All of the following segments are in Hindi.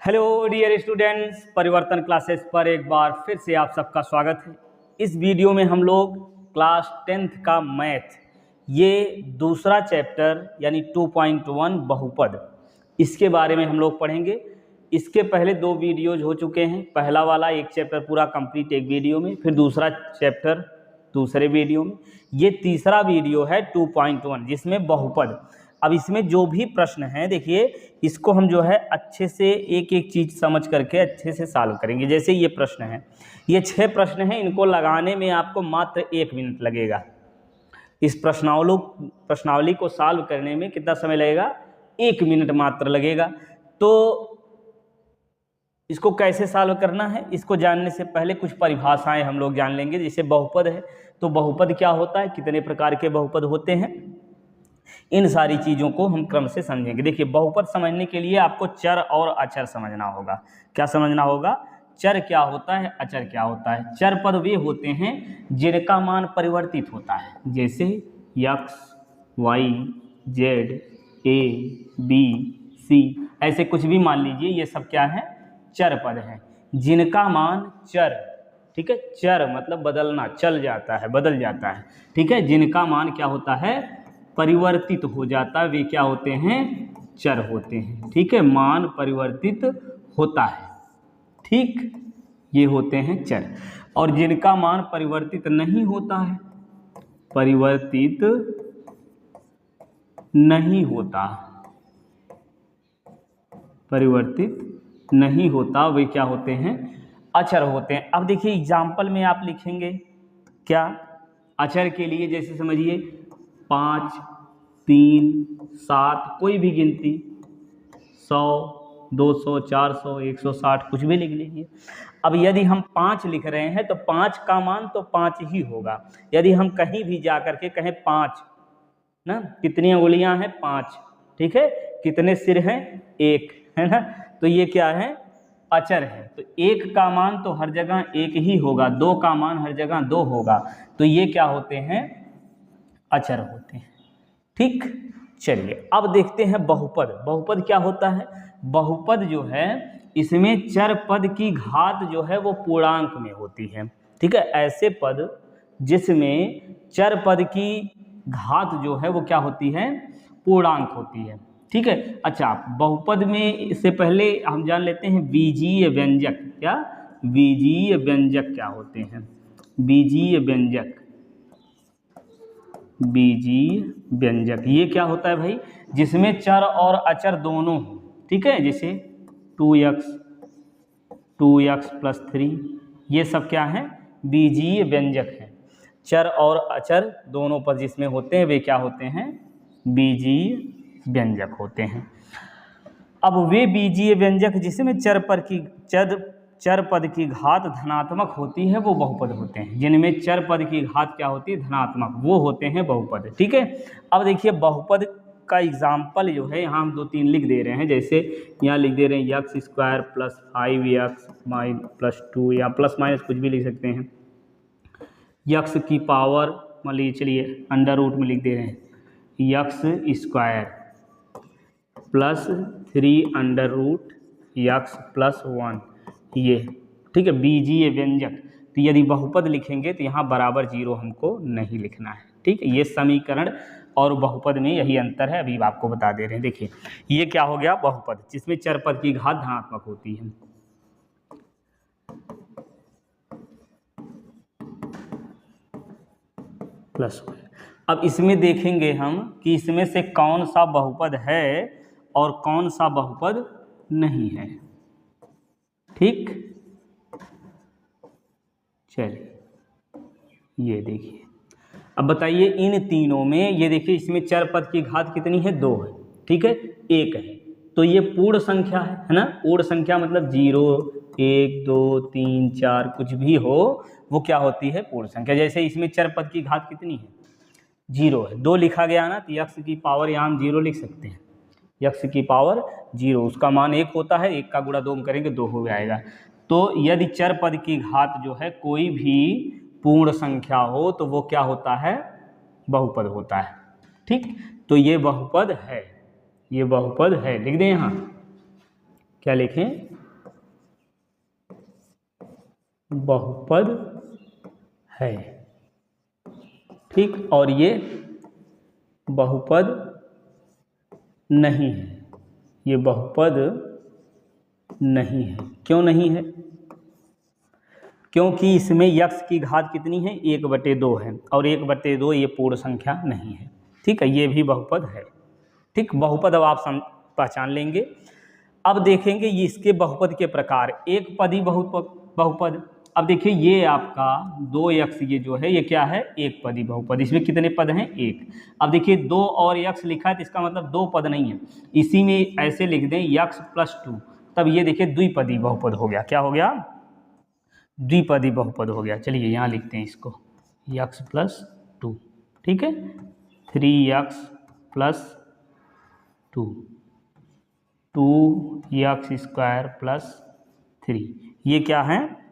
हेलो डियर स्टूडेंट्स, परिवर्तन क्लासेस पर एक बार फिर से आप सबका स्वागत है। इस वीडियो में हम लोग क्लास 10th का मैथ ये दूसरा चैप्टर यानी 2.1 बहुपद, इसके बारे में हम लोग पढ़ेंगे। इसके पहले दो वीडियोज हो चुके हैं। पहला वाला एक चैप्टर पूरा कंप्लीट एक वीडियो में, फिर दूसरा चैप्टर दूसरे वीडियो में। ये तीसरा वीडियो है 2.1 जिसमें बहुपद। अब इसमें जो भी प्रश्न है देखिए, इसको हम जो है अच्छे से एक एक चीज़ समझ करके अच्छे से सॉल्व करेंगे। जैसे ये प्रश्न है, ये 6 प्रश्न हैं, इनको लगाने में आपको मात्र 1 मिनट लगेगा। इस प्रश्नावली को सॉल्व करने में कितना समय लगेगा? 1 मिनट मात्र लगेगा। तो इसको कैसे सॉल्व करना है, इसको जानने से पहले कुछ परिभाषाएं हम लोग जान लेंगे। जैसे बहुपद है तो बहुपद क्या होता है, कितने प्रकार के बहुपद होते हैं, इन सारी चीज़ों को हम क्रम से समझेंगे। देखिए, बहुपद समझने के लिए आपको चर और अचर समझना होगा। क्या समझना होगा? चर क्या होता है, अचर क्या होता है। चर पद वे होते हैं जिनका मान परिवर्तित होता है, जैसे x, y, z, a, b, c, ऐसे कुछ भी मान लीजिए, ये सब क्या है? चर पद हैं जिनका मान चर, ठीक है, चर मतलब बदलना, चल जाता है, बदल जाता है, ठीक है, जिनका मान क्या होता है? परिवर्तित हो जाता है, वे क्या होते हैं? चर होते हैं, ठीक है, मान परिवर्तित होता है, ठीक, ये होते हैं चर। और जिनका मान परिवर्तित नहीं होता है, परिवर्तित नहीं होता, परिवर्तित नहीं होता, वे क्या होते हैं? अचर होते हैं। अब देखिए एग्जाम्पल में आप लिखेंगे क्या अचर के लिए, जैसे समझिए 5, 3, 7, कोई भी गिनती, 100, 200, 400, 160, कुछ भी लिख लीजिए। अब यदि हम 5 लिख रहे हैं तो 5 का मान तो 5 ही होगा। यदि हम कहीं भी जा कर के कहें 5 ना, कितनी उंगलियां हैं? 5, ठीक है, कितने सिर हैं? 1, है ना, तो ये क्या है? अचर है। तो 1 का मान तो हर जगह 1 ही होगा, 2 का मान हर जगह 2 होगा, तो ये क्या होते हैं? अचर होते हैं, ठीक। चलिए अब देखते हैं बहुपद। बहुपद क्या होता है? बहुपद जो है इसमें चर पद की घात जो है वो पूर्णांक में होती है, ठीक है। ऐसे पद जिसमें चर पद की घात जो है वो क्या होती है? पूर्णांक होती है, ठीक है। अच्छा, बहुपद में इससे पहले हम जान लेते हैं बीजीय व्यंजक। क्या बीजीय व्यंजक क्या होते हैं? बीजीय व्यंजक, बीजीय व्यंजक ये क्या होता है भाई? जिसमें चर और अचर दोनों हो, ठीक है, जैसे 2x, 2x + 3, ये सब क्या है? बीजीय व्यंजक है। चर और अचर दोनों पद जिसमें होते हैं वे क्या होते हैं? बीजीय व्यंजक होते हैं। अब वे बीजीय व्यंजक जिसमें चर पद की घात धनात्मक होती है वो बहुपद होते हैं। जिनमें चर पद की घात क्या होती है? धनात्मक, वो होते हैं बहुपद, ठीक है। अब देखिए बहुपद का एग्जाम्पल जो है यहाँ हम 2-3 लिख दे रहे हैं। जैसे यहाँ लिख दे रहे हैं x² + 5x + 2, या प्लस माइनस कुछ भी लिख सकते हैं। x की पावर मान लीजिए, चलिए √ में लिख दे रहे हैं x² + 3 √x + 1, ये, ठीक है, बीजीय व्यंजक। तो यदि बहुपद लिखेंगे तो यहाँ बराबर 0 हमको नहीं लिखना है, ठीक है। ये समीकरण और बहुपद में यही अंतर है, अभी आपको बता दे रहे हैं। देखिए ये क्या हो गया? बहुपद जिसमें चर पद की घात धनात्मक होती है। +1। अब इसमें देखेंगे हम कि इसमें से कौन सा बहुपद है और कौन सा बहुपद नहीं है, ठीक। चलिए ये देखिए, अब बताइए इन तीनों में, ये देखिए इसमें चर पद की घात कितनी है? 2 है, ठीक है, 1 है, तो ये पूर्ण संख्या है ना। पूर्ण संख्या मतलब 0, 1, 2, 3, 4 कुछ भी हो, वो क्या होती है? पूर्ण संख्या। जैसे इसमें चर पद की घात कितनी है? 0 है, 2 लिखा गया ना, तो x की पावर यहाँ हम 0 लिख सकते हैं। x की पावर 0, उसका मान 1 होता है, 1 का गुणा 2 करेंगे 2 हो जाएगा। तो यदि चर पद की घात जो है कोई भी पूर्ण संख्या हो तो वो क्या होता है? बहुपद होता है, ठीक। तो ये बहुपद है, ये बहुपद है, लिख दें यहाँ, क्या लिखें? बहुपद है, ठीक, और ये बहुपद नहीं है, ये बहुपद नहीं है। क्यों नहीं है? क्योंकि इसमें यक्स की घात कितनी है, 1/2 है, और 1/2 ये पूर्ण संख्या नहीं है, ठीक है, ये भी बहुपद है, ठीक। बहुपद अब आप पहचान लेंगे। अब देखेंगे ये इसके बहुपद के प्रकार, एक पदी बहुपद। अब देखिए ये आपका 2x ये जो है ये क्या है, एक पदी बहुपद। इसमें कितने पद हैं, एक। अब देखिए 2 और x लिखा है तो इसका मतलब 2 पद नहीं है, इसी में ऐसे लिख दें x + 2, तब ये देखिए द्विपदी बहुपद हो गया। क्या हो गया, द्विपदी बहुपद हो गया। चलिए यहाँ लिखते हैं इसको, x + 2, ठीक है, 3x + 2, 2x² + 3, ये क्या है,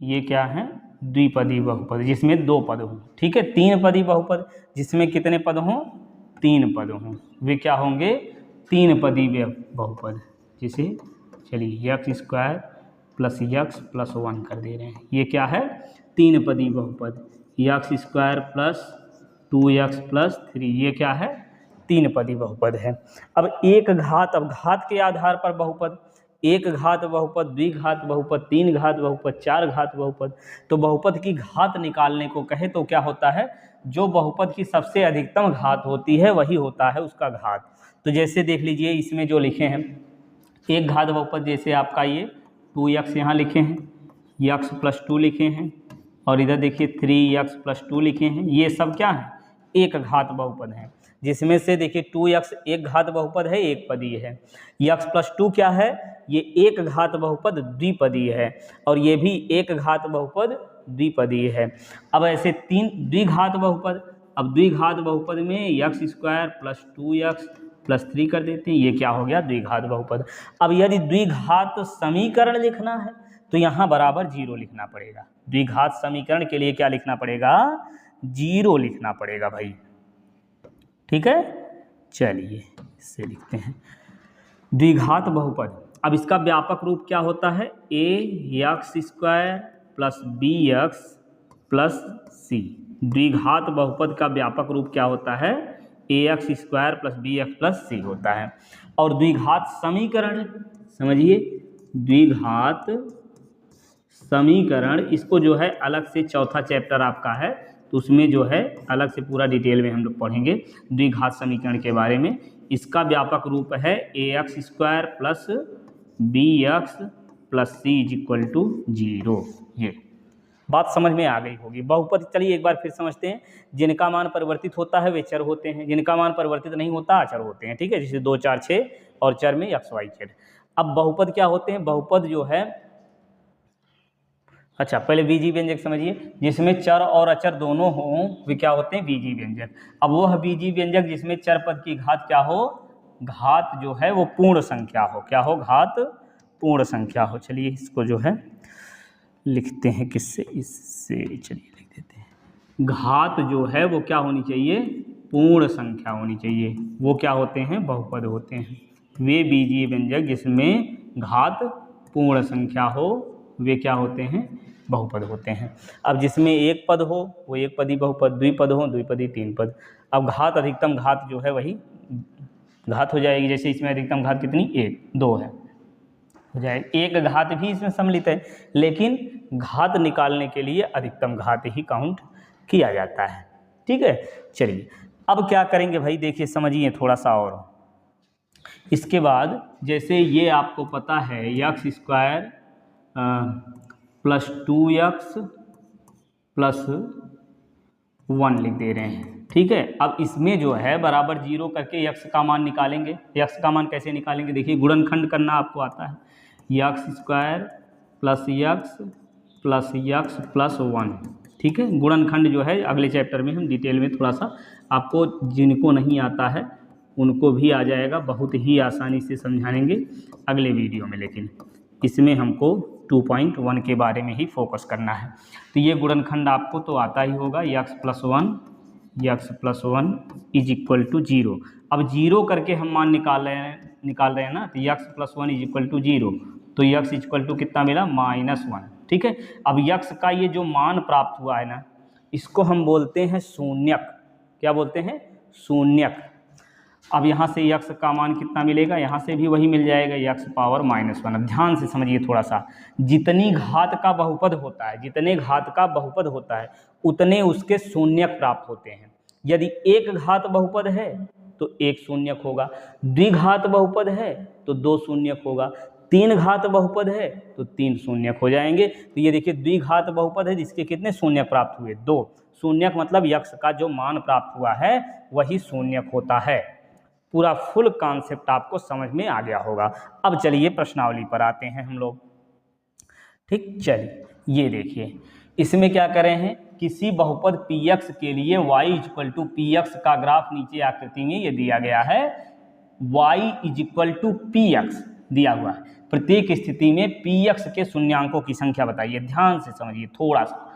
ये क्या है, द्विपदी बहुपद जिसमें 2 पद हों, ठीक है। 3 पदी बहुपद जिसमें कितने पद हों, 3 पद हों, वे क्या होंगे, 3 पदी बहुपद, जिसे चलिए x² + x + 1 कर दे रहे हैं। ये क्या है, 3 पदी बहुपद, x² + 2x + 3, ये क्या है, 3 पदी बहुपद है। अब एक घात, अब घात के आधार पर बहुपद, एक घात बहुपद, द्विघात बहुपद, 3 घात बहुपद, 4 घात बहुपद। तो बहुपद की घात निकालने को कहे तो क्या होता है, जो बहुपद की सबसे अधिकतम घात होती है वही होता है उसका घात। तो जैसे देख लीजिए इसमें जो लिखे हैं, एक घात बहुपद जैसे आपका ये 2x यहाँ लिखे हैं, x + 2 लिखे हैं, और इधर देखिए 3x + 2 लिखे हैं, ये सब क्या है, एक घात बहुपद है। जिसमें से देखिए 2x एक घात बहुपद है, एक पदी है, x + 2 क्या है, ये एक घात बहुपद द्विपदी है, और ये भी एक घात बहुपद द्विपदी है। अब ऐसे 3 द्विघात बहुपद, अब द्विघात बहुपद में x² + 2x + 3 कर देते हैं, ये क्या हो गया, द्विघात बहुपद। अब यदि द्विघात समीकरण लिखना है तो यहाँ बराबर 0 लिखना पड़ेगा। द्विघात समीकरण के लिए क्या लिखना पड़ेगा, 0 लिखना पड़ेगा भाई, ठीक है। चलिए इससे लिखते हैं द्विघात बहुपद। अब इसका व्यापक रूप क्या होता है, ax² + bx + c। द्विघात बहुपद का व्यापक रूप क्या होता है, ax² + bx + c होता है। और द्विघात समीकरण, समझिए द्विघात समीकरण, इसको जो है अलग से चौथा चैप्टर आपका है तो उसमें जो है अलग से पूरा डिटेल में हम लोग पढ़ेंगे द्विघात समीकरण के बारे में। इसका व्यापक रूप है ax² + bx + c = 0। ये बात समझ में आ गई होगी। बहुपद चलिए एक बार फिर समझते हैं। जिनका मान परिवर्तित होता है वे चर होते हैं, जिनका मान परिवर्तित नहीं होता अचर होते हैं, ठीक है, जैसे 2, 4, 6 और चर में x, y, z। अब बहुपद क्या होते हैं, बहुपद जो है, अच्छा पहले बीजी व्यंजक समझिए, जिसमें चर और अचर दोनों हों वे क्या होते हैं, बीजी व्यंजक। अब वह बीजी व्यंजक जिसमें चर पद की घात क्या हो, घात जो है वो पूर्ण संख्या हो, क्या हो, घात पूर्ण संख्या हो। चलिए इसको जो है लिखते हैं किससे, इससे, चलिए लिख देते हैं। घात जो है वो क्या होनी चाहिए, पूर्ण संख्या होनी चाहिए, वो क्या होते हैं, बहुपद होते हैं। वे बीजीय व्यंजक जिसमें घात पूर्ण संख्या हो वे क्या होते हैं, बहुपद होते हैं। अब जिसमें एक पद हो वो एक पदी बहुपद, द्विपद हो द्विपदी, 3 पद। अब घात अधिकतम घात जो है वही घात हो जाएगी, जैसे इसमें अधिकतम घात कितनी, 1, 2 है, हो जाएगी। एक घात भी इसमें सम्मिलित है, लेकिन घात निकालने के लिए अधिकतम घात ही काउंट किया जाता है, ठीक है। चलिए अब क्या करेंगे भाई, देखिए समझिए थोड़ा सा और। इसके बाद जैसे ये आपको पता है x² + 2x + 1 लिख दे रहे हैं, ठीक है। अब इसमें जो है बराबर 0 करके x का मान निकालेंगे। x का मान कैसे निकालेंगे, देखिए गुणनखंड करना आपको आता है, x² + x + 1, ठीक है। गुणनखंड जो है अगले चैप्टर में हम डिटेल में थोड़ा सा आपको, जिनको नहीं आता है उनको भी आ जाएगा, बहुत ही आसानी से समझाएंगे अगले वीडियो में, लेकिन इसमें हमको 2.1 के बारे में ही फोकस करना है। तो ये गुणनखंड आपको तो आता ही होगा, x + 1 = 0। अब 0 करके हम मान निकाल रहे हैं ना, तो x + 1 = 0, तो यक्स इक्वल टू कितना मिला, -1। ठीक है, अब यक्स का ये जो मान प्राप्त हुआ है ना, इसको हम बोलते हैं शून्यक। क्या बोलते हैं, शून्यक। अब यहाँ से यक्स का मान कितना मिलेगा, यहाँ से भी वही मिल जाएगा, यक्स पावर -1। अब ध्यान से समझिए थोड़ा सा, जितनी घात का बहुपद होता है, जितने घात का बहुपद होता है उतने उसके शून्यक प्राप्त होते हैं। यदि एक घात बहुपद है तो एक शून्यक होगा, द्विघात बहुपद है तो 2 शून्यक होगा, 3 घात बहुपद है तो 3 शून्यक हो जाएंगे। तो ये देखिए द्विघात बहुपद है जिसके कितने शून्यक प्राप्त हुए, 2 शून्यक, मतलब यक्स का जो मान प्राप्त हुआ है वही शून्यक होता है। पूरा फुल कॉन्सेप्ट आपको समझ में आ गया होगा। अब चलिए प्रश्नावली पर आते हैं हम लोग। ठीक, चलिए ये देखिए, इसमें क्या करें हैं, किसी बहुपद px के लिए y इक्वल टू px का ग्राफ नीचे आकृति में ये दिया गया है, y इक्वल टू px दिया हुआ है। प्रत्येक स्थिति में px के शून्यांकों की संख्या बताइए। ध्यान से समझिए थोड़ा सा,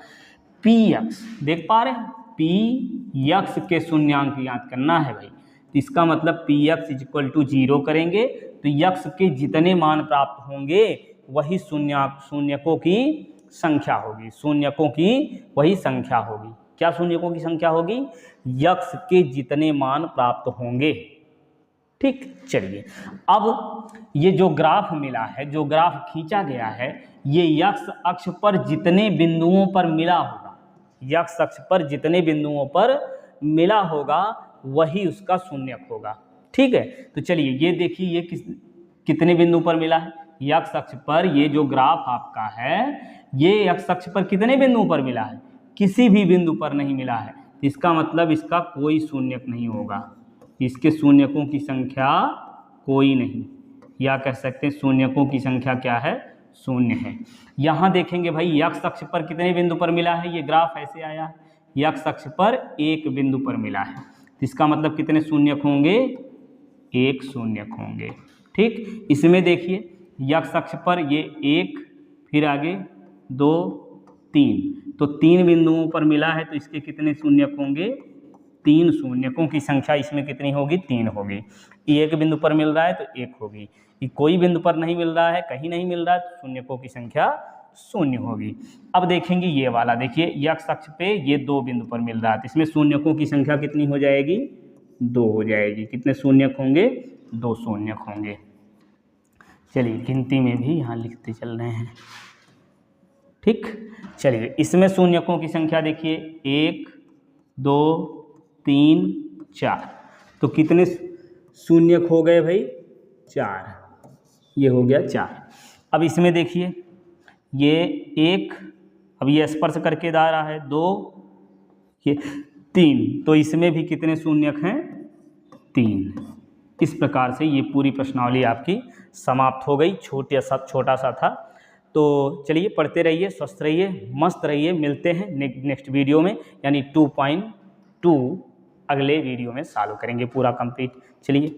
px देख पा रहे हैं, px के शून्यांक याद करना है भाई। तो इसका मतलब px इक्वल टू 0 करेंगे तो यक्स के जितने मान प्राप्त होंगे वही शून्यकों की संख्या होगी, शून्यकों की वही संख्या होगी। क्या शून्यकों की संख्या होगी, यक्स के जितने मान प्राप्त होंगे। ठीक, चलिए अब ये जो ग्राफ मिला है, जो ग्राफ खींचा गया है, ये यक्स अक्ष पर जितने बिंदुओं पर मिला होगा, यक्स अक्ष पर जितने बिंदुओं पर मिला होगा वही उसका शून्यक होगा। ठीक है, तो चलिए ये देखिए, ये कितने बिंदु पर मिला है, यक्स अक्ष पर। ये जो ग्राफ आपका है ये यक्स अक्ष पर कितने बिंदुओं पर मिला है, किसी भी बिंदु पर नहीं मिला है। इसका मतलब इसका कोई शून्यक नहीं होगा, इसके शून्यकों की संख्या कोई नहीं, या कह सकते हैं शून्यकों की संख्या क्या है, शून्य है। यहाँ देखेंगे भाई यक्स अक्ष पर कितने बिंदु पर मिला है, ये ग्राफ ऐसे आया है, यक्स अक्ष पर एक बिंदु पर मिला है, इसका मतलब कितने शून्यक होंगे, एक शून्यक होंगे। ठीक, इसमें देखिए यक्स अक्ष पर ये एक, फिर आगे 2, 3, तो 3 बिंदुओं पर मिला है तो इसके कितने शून्यक होंगे, 3 शून्यकों की संख्या इसमें कितनी होगी, 3 होगी। एक बिंदु पर मिल रहा है तो 1 होगी, कोई बिंदु पर नहीं मिल रहा है, कहीं नहीं मिल रहा है तो शून्यकों की संख्या 0 होगी। अब देखेंगे ये वाला, देखिए यक्स अक्ष पे ये 2 बिंदु पर मिल रहा है तो इसमें शून्यकों की संख्या कितनी हो जाएगी, 2 हो जाएगी। कितने शून्यक होंगे, 2 शून्यक होंगे। चलिए गिनती में भी यहाँ लिखते चल रहे हैं। ठीक, चलिए इसमें शून्यकों की संख्या देखिए 1, 2, 3, 4, तो कितने शून्यक हो गए भाई, 4, ये हो गया 4। अब इसमें देखिए ये 1, अब ये स्पर्श करके जा रहा है, 2, ये 3, तो इसमें भी कितने शून्यक हैं, 3। इस प्रकार से ये पूरी प्रश्नावली आपकी समाप्त हो गई। छोटा सा था। तो चलिए पढ़ते रहिए, स्वस्थ रहिए, मस्त रहिए। मिलते हैं नेक्स्ट वीडियो में, यानी 2.2 अगले वीडियो में सॉल्व करेंगे पूरा कंप्लीट। चलिए।